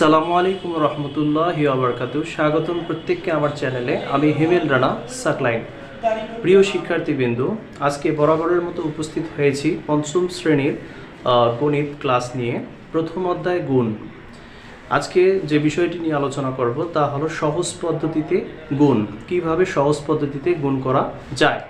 আসসালামু আলাইকুম রহমতুল্লাহি ওয়া বারাকাতুহু। স্বাগতম প্রত্যেককে আমার চ্যানেলে। আমি হিমেল রানা সাকলাইন। প্রিয় শিক্ষার্থীবৃন্দ, আজকে বরাবরের মতো উপস্থিত হয়েছি পঞ্চম শ্রেণীর গণিত ক্লাস নিয়ে। প্রথম অধ্যায় গুণ। আজকে যে বিষয়টি নিয়ে আলোচনা করব তা হলো সহজ পদ্ধতিতে গুণ। কিভাবে সহজ পদ্ধতিতে গুণ করা যায়।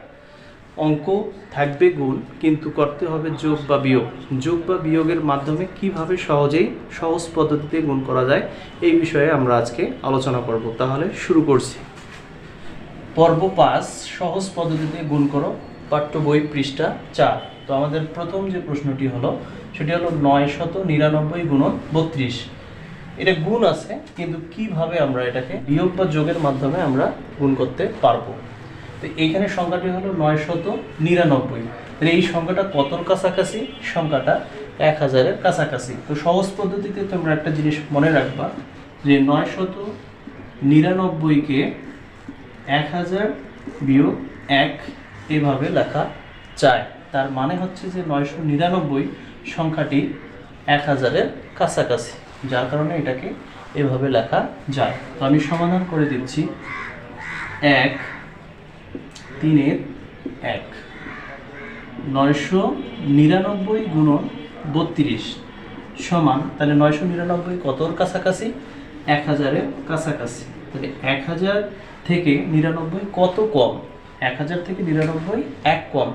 অঙ্ক থাকবে গুণ, কিন্তু করতে হবে যোগ বা বিয়োগ। যোগ বা বিয়োগের মাধ্যমে কিভাবে সহজেই সহজ পদ্ধতিতে গুণ করা যায় এই বিষয়ে আমরা আজকে আলোচনা করব। তাহলে শুরু করছি। পর্ব ৫, সহজ পদ্ধতিতে গুণ করো, পাঠ্য বই পৃষ্ঠা ৪। তো আমাদের প্রথম যে প্রশ্নটি হলো সেটি হলো ৯৯৯ গুণন ৩২। এটা গুণ আছে, কিন্তু কিভাবে আমরা এটাকে বিয়োগ বা যোগের মাধ্যমে আমরা গুণ করতে পারবো। তো এইখানে সংখ্যাটি হলো ৯৯৯। তাহলে এই সংখ্যাটা কতর কাছাকাছি? সংখ্যাটা ১০০০-এর কাছাকাছি। তো সহজ পদ্ধতিতে তোমরা একটা জিনিস মনে রাখবা যে ৯৯৯কে ১০০০ বিয়োগ ১ এভাবে লেখা যায়। তার মানে হচ্ছে যে ৯৯৯ সংখ্যাটি ১০০০-এর কাছাকাছি, যার কারণে এটাকে এভাবে লেখা যায়। তো আমি সমাধান করে দিচ্ছি। ১ ৩-এর ১ ৯৯৯ গুণন ৩২ সমান, তাহলে ৯৯৯ কতর কাছাকাছি? ১০০০-এর কাছাকাছি। তাহলে ১০০০ থেকে ৯৯ কত কম? ১০০০ থেকে ৯৯ ১ কম।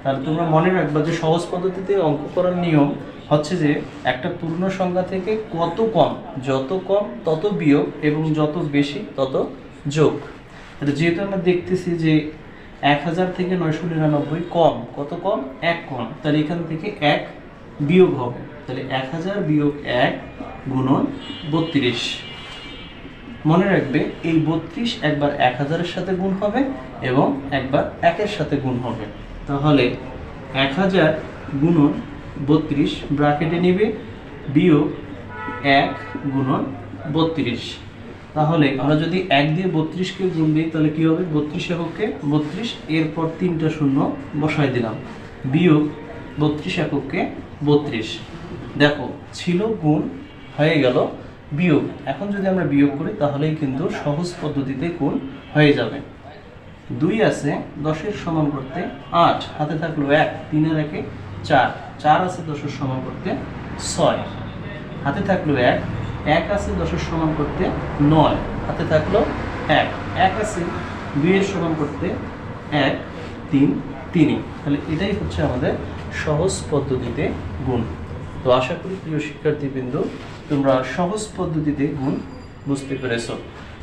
তাহলে তোমরা মনে রাখবা যে সহজ পদ্ধতিতে অঙ্ক করার নিয়ম হচ্ছে যে একটা পূর্ণ সংখ্যা থেকে কত কম, যত কম তত বিয়োগ এবং যত বেশি তত যোগ। তাহলে যেহেতু আমরা দেখতেছি যে ১০০০ থেকে ৯৯৯ কম, কত কম? ১ কম। তাহলে এখান থেকে ১ বিয়োগ হবে। তাহলে ১০০০ বিয়োগ ১ গুণন ৩২। মনে রাখবে এই ৩২ একবার ১০০০-এর সাথে গুণ হবে এবং একবার ১-এর সাথে গুণ হবে। তাহলে ১০০০ গুণন ৩২ ব্র্যাকেটে নেবে বিয়োগ ১ গুণন ৩২। তাহলে আমরা যদি ১ দিয়ে ৩২কে গুণ দিই তাহলে কী হবে? ৩২ এককে ৩২, এরপর ৩টা শূন্য বসাই দিলাম, বিয়োগ ৩২ এককে ৩২। দেখো ছিল গুণ, হয়ে গেল বিয়োগ। এখন যদি আমরা বিয়োগ করি তাহলেই কিন্তু সহজ পদ্ধতিতে গুণ হয়ে যাবে। ২ আছে ১০-এর সমান করতে ৮, হাতে থাকলো ১, ৩-এর ১-এ ৪, ৪ আছে ১০-এর সমান করতে ৬, হাতে থাকলো ১, ১ আছে ১০-এর সমান করতে ৯, হাতে থাকলো ১, ১ আছে ২-এর সমান করতে ১, ৩, ৩। তাহলে এটাই হচ্ছে আমাদের সহজ পদ্ধতিতে গুণ। তো আশা করি প্রিয় শিক্ষার্থীবৃন্দ তোমরা সহজ পদ্ধতিতে গুণ বুঝতে পেরেছো।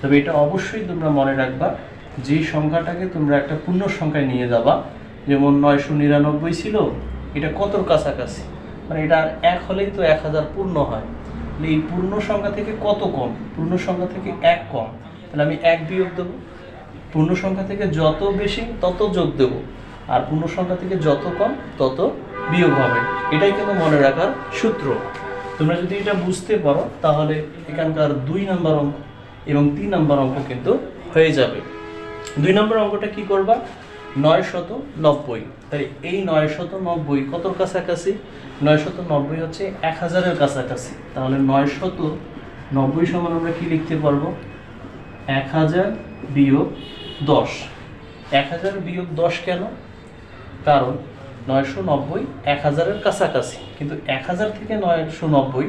তবে এটা অবশ্যই তোমরা মনে রাখবা, যে সংখ্যাটাকে তোমরা একটা পূর্ণ সংখ্যায় নিয়ে যাবা, যেমন ৯৯৯ ছিল, এটা কতর কাছাকাছি, মানে এটা ১ হলেই তো ১০০০ পূর্ণ হয়। এই পূর্ণ সংখ্যা থেকে কত কম? পূর্ণ সংখ্যা থেকে ১ কম। তাহলে আমি ১ বিয়োগ দেবো। পূর্ণ সংখ্যা থেকে যত বেশি তত যোগ দেব, আর পূর্ণ সংখ্যা থেকে যত কম তত বিয়োগ হবে। এটাই কিন্তু মনে রাখার সূত্র। তোমরা যদি এটা বুঝতে পারো তাহলে এখানকার ২ নম্বর অঙ্ক এবং ৩ নম্বর অঙ্ক কিন্তু হয়ে যাবে। ২ নম্বর অঙ্কটা কি করবা? ৯৯০। তাই এই ৯৯০ কতর কাছাকাছি? ৯৯০ হচ্ছে ১০০০-এর কাছাকাছি। তাহলে ৯৯০ সমান আমরা কি লিখতে পারবো? ১০০০ বিয়োগ ১০। ১০০০ বিয়োগ ১০ কেন? কারণ ৯৯০ ১০০০-এর কাছাকাছি, কিন্তু ১০০০ থেকে ৯৯০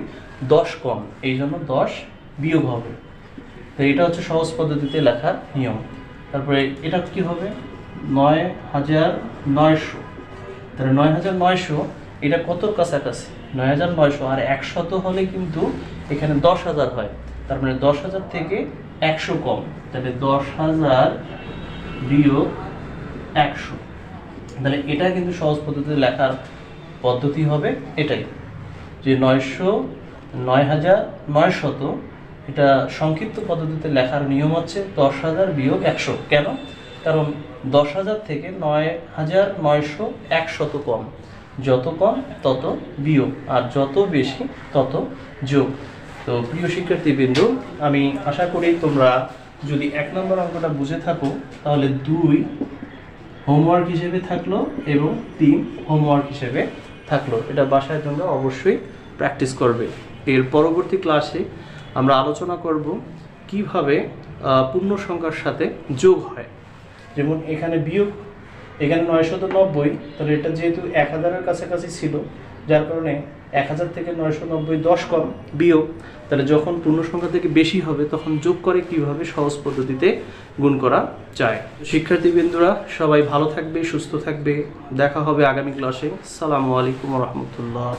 ১০ কম, এই জন্য ১০ বিয়োগ হবে। তো এটা হচ্ছে সহজ পদ্ধতিতে লেখার নিয়ম। তারপরে এটা কি হবে? ৯৯০০। তাহলে ৯৯০০ এটা কতর কাছাকাছি? ৯৯০০, আর ১০০ হলে কিন্তু এখানে ১০০০০ হয়। তার মানে ১০০০০ থেকে ১০০ কম। তাহলে ১০০০০ বিয়োগ ১০০। তাহলে এটা কিন্তু সহজ পদ্ধতিতে লেখার পদ্ধতি হবে এটাই, যে ৯৯০০ এটা সংক্ষিপ্ত পদ্ধতিতে লেখার নিয়ম হচ্ছে ১০০০০ বিয়োগ ১০০। কেন? কারণ ১০০০০ থেকে ৯৯০০ ১০০ কম, যত কম তত বিয়োগ, আর যত বেশি তত যোগ। তো প্রিয় শিক্ষার্থীবৃন্দ, আমি আশা করি তোমরা যদি ১ নম্বর অঙ্কটা বুঝে থাকো তাহলে ২ হোমওয়ার্ক হিসেবে থাকলো এবং ৩ হোমওয়ার্ক হিসেবে থাকলো। এটা বাসায় তোমরা অবশ্যই প্র্যাকটিস করবে। এর পরবর্তী ক্লাসে আমরা আলোচনা করব কিভাবে পূর্ণ সংখ্যার সাথে যোগ হয়। যেমন এখানে বিয়োগ, এখানে 990, তাহলে এটা যেহেতু 1000-এর কাছাকাছি ছিল, যার কারণে 1000 থেকে 990 10 কম বিয়োগ, তাহলে যখন পূর্ণ সংখ্যা থেকে বেশি হবে তখন যোগ করে কিভাবে সহজ পদ্ধতিতে গুণ করা যায়। শিক্ষার্থীবৃন্দরা সবাই ভালো থাকবে, সুস্থ থাকবে, দেখা হবে আগামী ক্লাসে। আসসালামু আলাইকুম ওয়া রাহমাতুল্লাহ।